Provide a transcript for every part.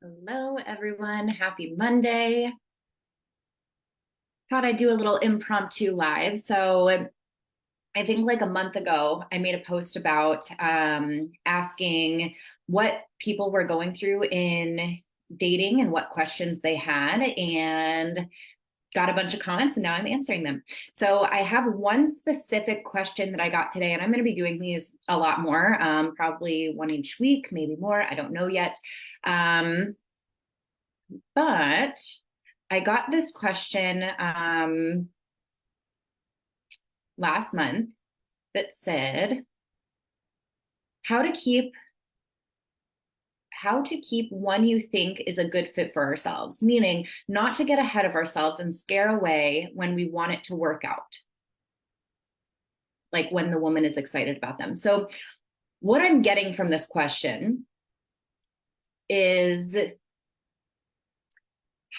Hello, everyone. Happy Monday. Thought I'd do a little impromptu live. So I think like a month ago, I made a post about asking what people were going through in dating and what questions they had, and got a bunch of comments, and now I'm answering them. So I have one specific question that I got today, and I'm going to be doing these a lot more, probably one each week, maybe more. I don't know yet. But I got this question last month that said how to keep one you think is a good fit for ourselves, meaning not to get ahead of ourselves and scare away when we want it to work out, like when the woman is excited about them. So what I'm getting from this question is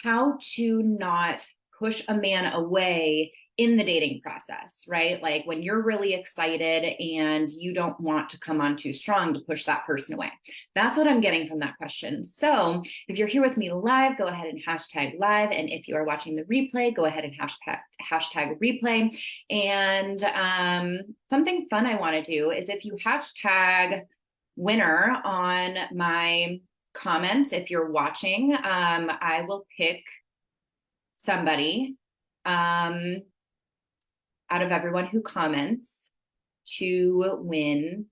how to not push a man away in the dating process, right? Like when you're really excited and you don't want to come on too strong to push that person away. That's what I'm getting from that question. So if you're here with me live, go ahead and hashtag live. And if you are watching the replay, go ahead and hashtag replay. And something fun I want to do is if you hashtag winner on my comments, if you're watching, I will pick somebody out of everyone who comments to win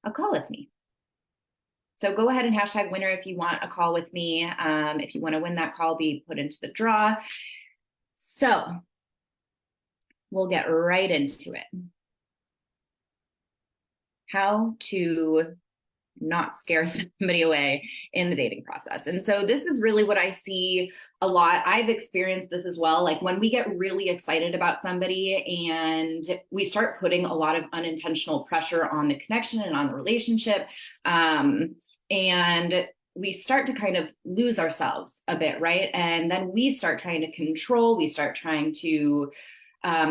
a call with me. So go ahead and hashtag winner if you want a call with me. If you want to win that call, be put into the draw. So we'll get right into it. How to not scare somebody away in the dating process. And so this is really what I see a lot. I've experienced this as well. Like when we get really excited about somebody and we start putting a lot of unintentional pressure on the connection and on the relationship, and we start to kind of lose ourselves a bit, right? And then we start trying to control, we start trying to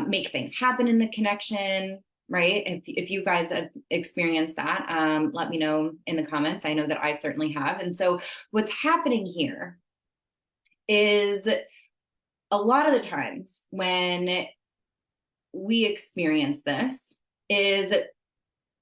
make things happen in the connection, right? If you guys have experienced that, let me know in the comments. I know that I certainly have. And so what's happening here is a lot of the times when we experience this is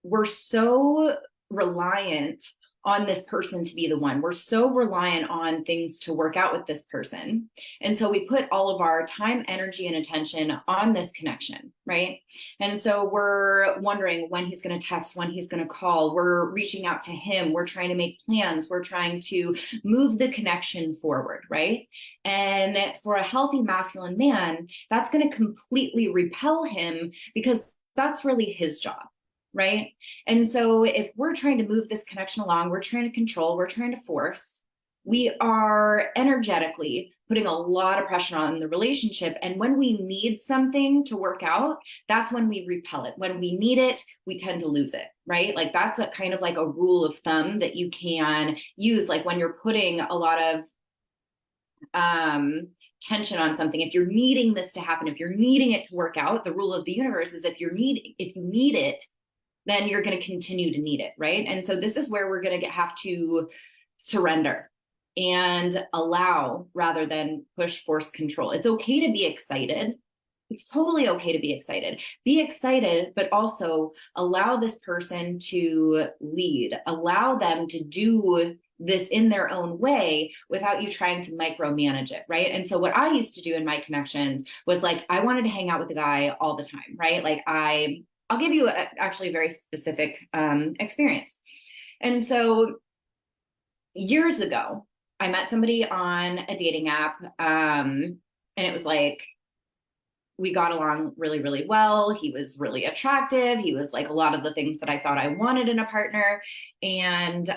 we're so reliant on this person to be the one. We're so reliant on things to work out with this person. And so we put all of our time, energy, and attention on this connection, right? And so we're wondering when he's going to text, when he's going to call. We're reaching out to him. We're trying to make plans. We're trying to move the connection forward, right? And for a healthy masculine man, that's going to completely repel him because that's really his job. Right. And so if we're trying to move this connection along, we're trying to control, we're trying to force, we are energetically putting a lot of pressure on the relationship. And when we need something to work out, that's when we repel it. When we need it, we tend to lose it, right? Like that's a kind of like a rule of thumb that you can use. Like when you're putting a lot of tension on something, if you're needing this to happen, if you're needing it to work out, the rule of the universe is if you need it, then you're going to continue to need it, right? And so this is where we're going to have to surrender and allow rather than push, force, control. It's okay to be excited. It's totally okay to be excited. Be excited, but also allow this person to lead. Allow them to do this in their own way without you trying to micromanage it, right? And so what I used to do in my connections was like, I wanted to hang out with a guy all the time, right? Like I'll give you actually a very specific experience. And so years ago, I met somebody on a dating app, and it was like, we got along really, really well. He was really attractive. He was like a lot of the things that I thought I wanted in a partner. And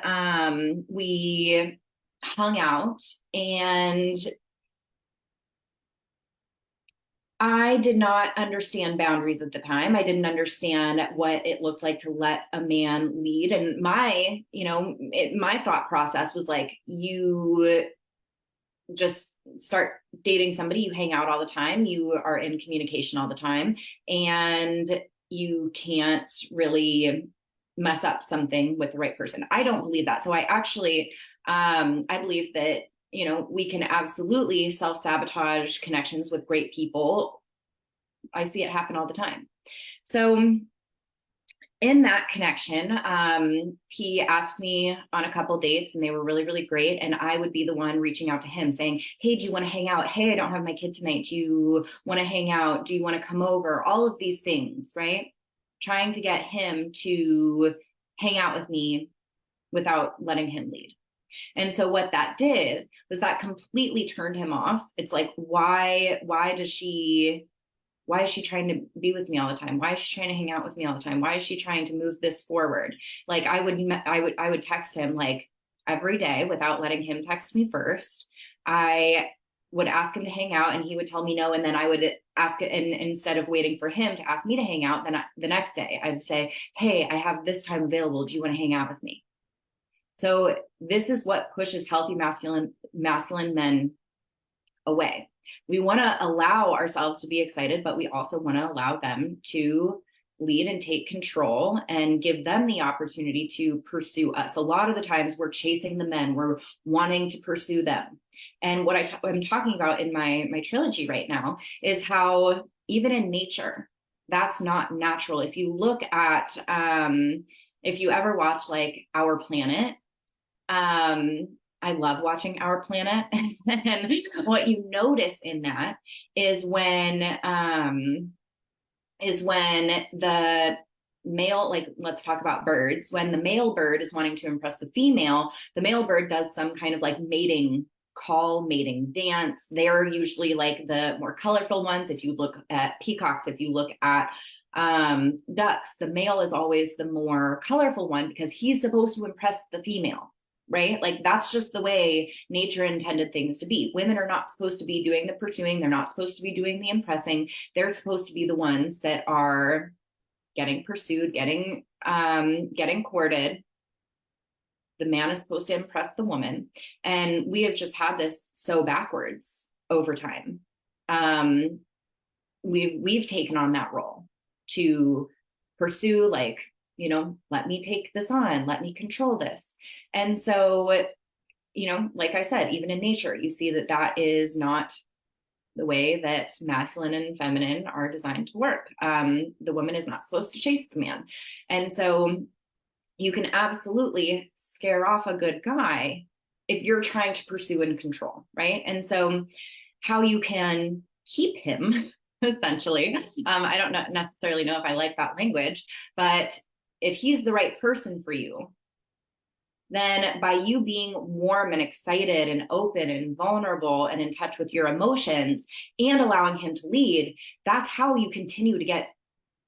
we hung out, and I did not understand boundaries at the time. I didn't understand what it looked like to let a man lead. And my thought process was like, you just start dating somebody, you hang out all the time, you are in communication all the time, and you can't really mess up something with the right person. I don't believe that. So I actually, I believe that, you know, we can absolutely self-sabotage connections with great people. I see it happen all the time. So in that connection, he asked me on a couple dates and they were really, really great. And I would be the one reaching out to him saying, hey, do you want to hang out? Hey, I don't have my kid tonight. Do you want to hang out? Do you want to come over? All of these things, right? Trying to get him to hang out with me without letting him lead. And so what that did was that completely turned him off. It's like, why is she trying to be with me all the time? Why is she trying to hang out with me all the time? Why is she trying to move this forward? Like I would text him like every day without letting him text me first. I would ask him to hang out and he would tell me no. And then I would ask it. And instead of waiting for him to ask me to hang out, then the next day I would say, hey, I have this time available. Do you want to hang out with me? So this is what pushes healthy masculine men away. We want to allow ourselves to be excited, but we also want to allow them to lead and take control and give them the opportunity to pursue us. A lot of the times we're chasing the men, we're wanting to pursue them. And what I'm talking about in my trilogy right now is how even in nature, that's not natural. If you look at, if you ever watch like Our Planet, I love watching Our Planet. And what you notice in that is when the male, like let's talk about birds, when the male bird is wanting to impress the male bird does some kind of like mating call, mating dance. They're usually like the more colorful ones. If you look at peacocks, if you look at ducks, the male is always the more colorful one because he's supposed to impress the female. Right? Like that's just the way nature intended things to be. Women are not supposed to be doing the pursuing. They're not supposed to be doing the impressing. They're supposed to be the ones that are getting pursued, getting courted. The man is supposed to impress the woman. And we have just had this so backwards over time. We've taken on that role to pursue, like, you know, let me take this on, let me control this. And so, you know, like I said, even in nature, you see that that is not the way that masculine and feminine are designed to work. The woman is not supposed to chase the man. And so you can absolutely scare off a good guy if you're trying to pursue and control, right? And so how you can keep him, essentially, I don't necessarily know if I like that language, but if he's the right person for you, then by you being warm and excited and open and vulnerable and in touch with your emotions and allowing him to lead, that's how you continue to get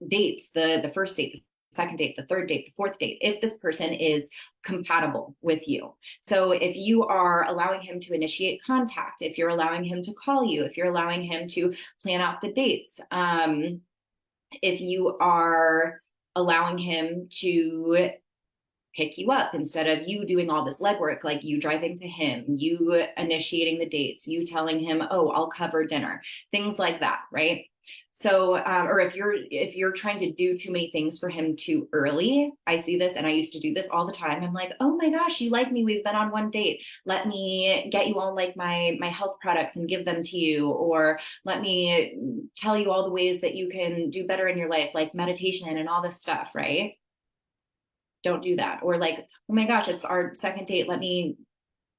dates, the first date, the second date, the third date, the fourth date, if this person is compatible with you. So if you are allowing him to initiate contact, if you're allowing him to call you, if you're allowing him to plan out the dates, if you are allowing him to pick you up instead of you doing all this legwork, like you driving to him, you initiating the dates, you telling him, oh, I'll cover dinner, things like that, right? So, or if you're trying to do too many things for him too early, I see this, and I used to do this all the time. I'm like, oh my gosh, you like me. We've been on one date. Let me get you all like my health products and give them to you. Or let me tell you all the ways that you can do better in your life, like meditation and all this stuff, right? Don't do that. Or like, oh my gosh, it's our second date. Let me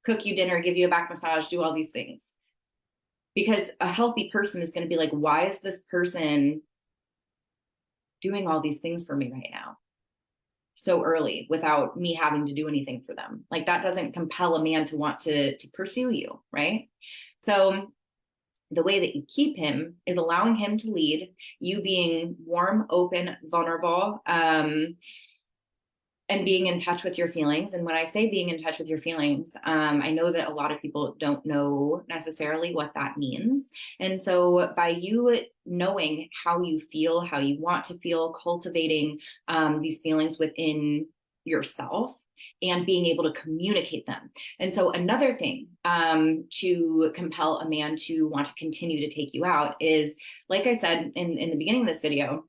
cook you dinner, give you a back massage, do all these things. Because a healthy person is going to be like, why is this person doing all these things for me right now so early without me having to do anything for them? Like that doesn't compel a man to want to pursue you, right? So the way that you keep him is allowing him to lead, you being warm, open, vulnerable, and being in touch with your feelings. And when I say being in touch with your feelings, I know that a lot of people don't know necessarily what that means. And so by you knowing how you feel, how you want to feel, cultivating these feelings within yourself and being able to communicate them. And so another thing to compel a man to want to continue to take you out is, like I said in the beginning of this video,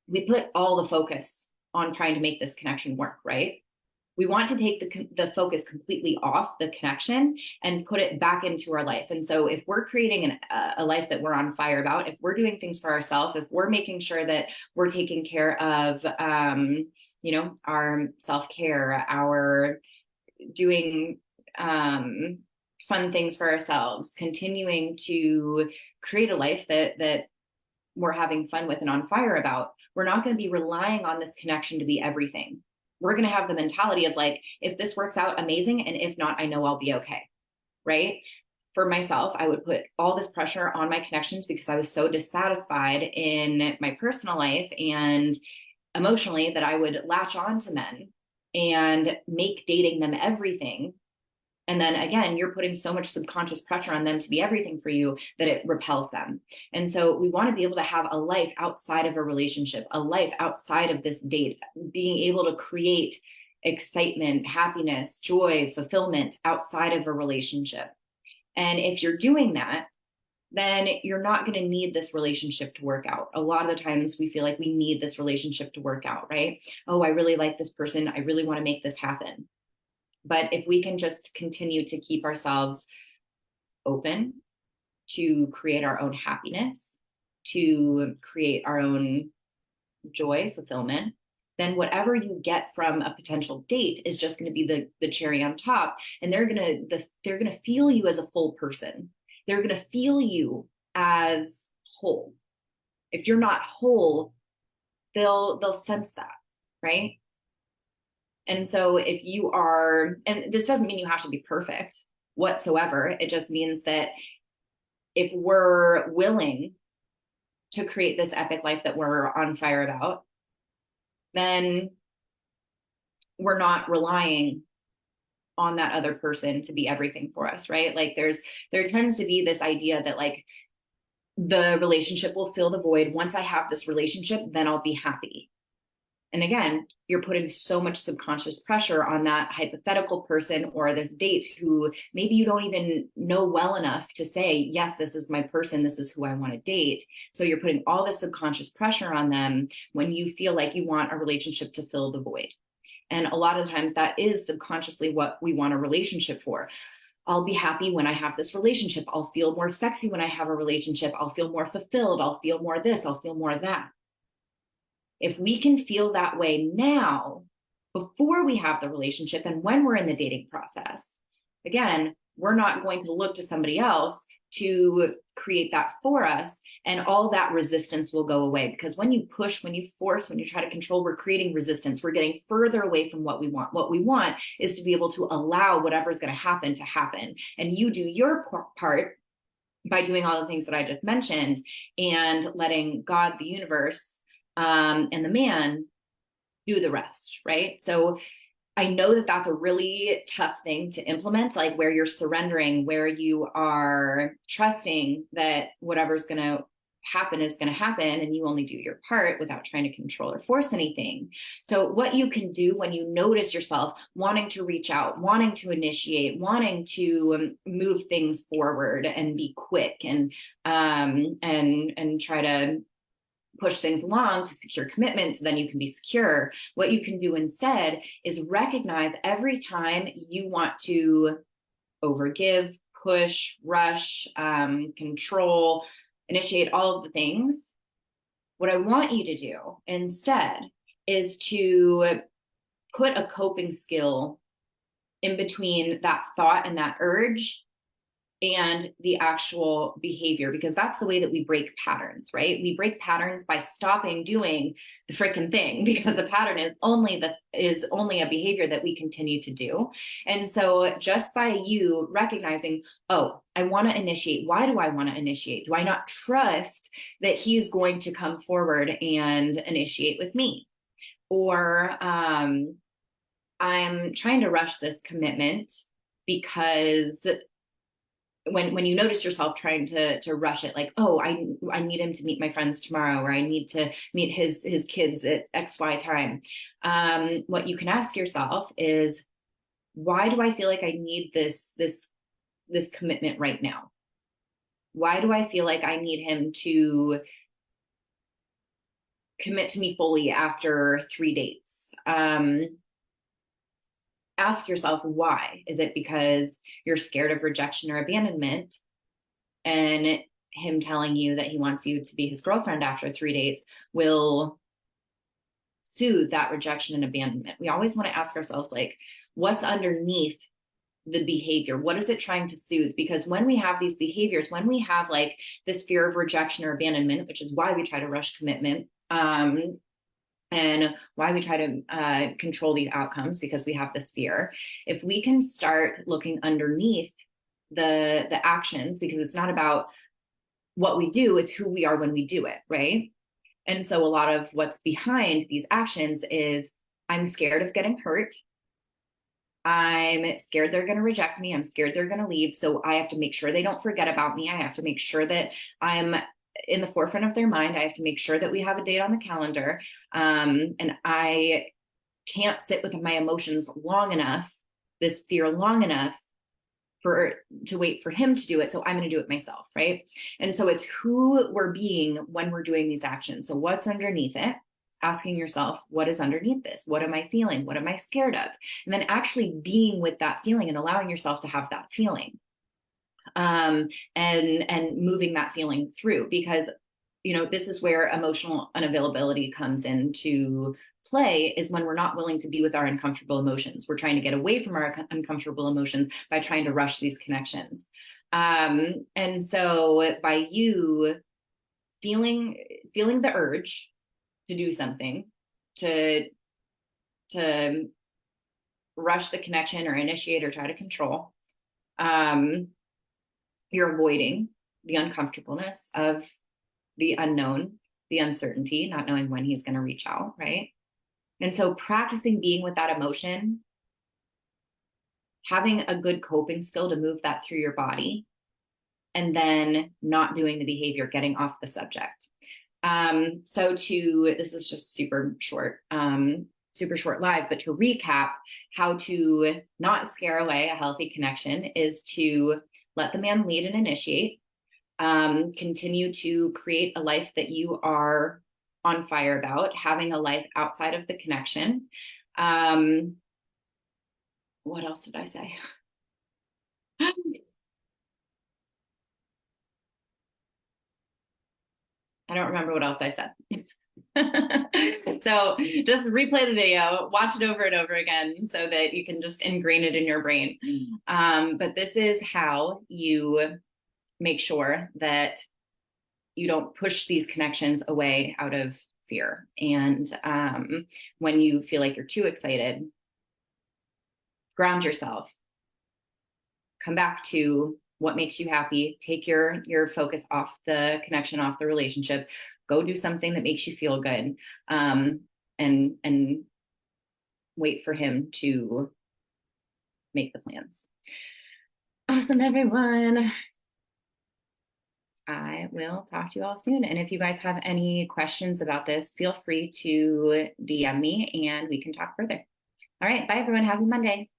we put all the focus on trying to make this connection work, right? We want to take the focus completely off the connection and put it back into our life. And so if we're creating a life that we're on fire about, if we're doing things for ourselves, if we're making sure that we're taking care of, our self-care, our doing fun things for ourselves, continuing to create a life that we're having fun with and on fire about, we're not going to be relying on this connection to be everything. We're going to have the mentality of like, if this works out, amazing. And if not, I know I'll be okay. Right. For myself, I would put all this pressure on my connections because I was so dissatisfied in my personal life and emotionally that I would latch on to men and make dating them everything. And then again, you're putting so much subconscious pressure on them to be everything for you that it repels them. And so we want to be able to have a life outside of a relationship, a life outside of this date, being able to create excitement, happiness, joy, fulfillment outside of a relationship. And if you're doing that, then you're not going to need this relationship to work out. A lot of the times we feel like we need this relationship to work out, right? Oh, I really like this person. I really want to make this happen. But if we can just continue to keep ourselves open to create our own happiness, to create our own joy, fulfillment, then whatever you get from a potential date is just going to be the cherry on top. And they're going to feel you as a full person. They're going to feel you as whole. If you're not whole, they'll sense that, right? And so if you are, and this doesn't mean you have to be perfect whatsoever. It just means that if we're willing to create this epic life that we're on fire about, then we're not relying on that other person to be everything for us, right? Like there tends to be this idea that like the relationship will fill the void. Once I have this relationship, then I'll be happy. And again, you're putting so much subconscious pressure on that hypothetical person or this date who maybe you don't even know well enough to say, yes, this is my person. This is who I want to date. So you're putting all this subconscious pressure on them when you feel like you want a relationship to fill the void. And a lot of times that is subconsciously what we want a relationship for. I'll be happy when I have this relationship. I'll feel more sexy when I have a relationship. I'll feel more fulfilled. I'll feel more this. I'll feel more that. If we can feel that way now, before we have the relationship and when we're in the dating process, again, we're not going to look to somebody else to create that for us. And all that resistance will go away, because when you push, when you force, when you try to control, we're creating resistance. We're getting further away from what we want. What we want is to be able to allow whatever's going to happen. And you do your part by doing all the things that I just mentioned and letting God, the universe, and the man do the rest, right? So I know that that's a really tough thing to implement, like where you're surrendering, where you are trusting that whatever's going to happen is going to happen and you only do your part without trying to control or force anything. So what you can do when you notice yourself wanting to reach out, wanting to initiate, wanting to move things forward and be quick and try to push things along to secure commitment so then you can be secure. What you can do instead is recognize every time you want to overgive, push, rush, control, initiate all of the things. What I want you to do instead is to put a coping skill in between that thought and that urge and the actual behavior, because that's the way that we break patterns, right? We break patterns by stopping doing the freaking thing, because the pattern is only a behavior that we continue to do. And so just by you recognizing, oh, I want to initiate. Why do I want to initiate? Do I not trust that he's going to come forward and initiate with me? Or I'm trying to rush this commitment because when you notice yourself trying to rush it, like, oh, I need him to meet my friends tomorrow, or I need to meet his kids at XY time. What you can ask yourself is, why do I feel like I need this commitment right now? Why do I feel like I need him to commit to me fully after 3 dates. Ask yourself why. Is it because you're scared of rejection or abandonment, and him telling you that he wants you to be his girlfriend after 3 dates will soothe that rejection and abandonment? We always want to ask ourselves, like, what's underneath the behavior? What is it trying to soothe? Because when we have these behaviors, when we have like this fear of rejection or abandonment, which is why we try to rush commitment, and why we try to control these outcomes, because we have this fear. If we can start looking underneath the actions, because it's not about what we do, it's who we are when we do it, right? And so a lot of what's behind these actions is, I'm scared of getting hurt. I'm scared they're going to reject me. I'm scared they're going to leave. So I have to make sure they don't forget about me. I have to make sure that I'm in the forefront of their mind. I have to make sure that we have a date on the calendar. And I can't sit with my emotions long enough, this fear long enough to wait for him to do it. So I'm going to do it myself, right? And so it's who we're being when we're doing these actions. So what's underneath it? Asking yourself, what is underneath this? What am I feeling? What am I scared of? And then actually being with that feeling and allowing yourself to have that feeling, and moving that feeling through. Because, you know, this is where emotional unavailability comes into play, is when we're not willing to be with our uncomfortable emotions. We're trying to get away from our uncomfortable emotions by trying to rush these connections. And so by you feeling the urge to do something, to rush the connection or initiate or try to control, you're avoiding the uncomfortableness of the unknown, the uncertainty, not knowing when he's going to reach out, right? And so practicing being with that emotion, having a good coping skill to move that through your body, and then not doing the behavior, getting off the subject. This was just super short live, but to recap, how to not scare away a healthy connection is to let the man lead and initiate, continue to create a life that you are on fire about, having a life outside of the connection. What else did I say? I don't remember what else I said. So just replay the video, watch it over and over again so that you can just ingrain it in your brain. But this is how you make sure that you don't push these connections away out of fear. And when you feel like you're too excited, ground yourself, come back to what makes you happy, take your focus off the connection, off the relationship, go do something that makes you feel good, and wait for him to make the plans. Awesome, everyone. I will talk to you all soon. And if you guys have any questions about this, feel free to DM me and we can talk further. All right, bye everyone. Happy Monday.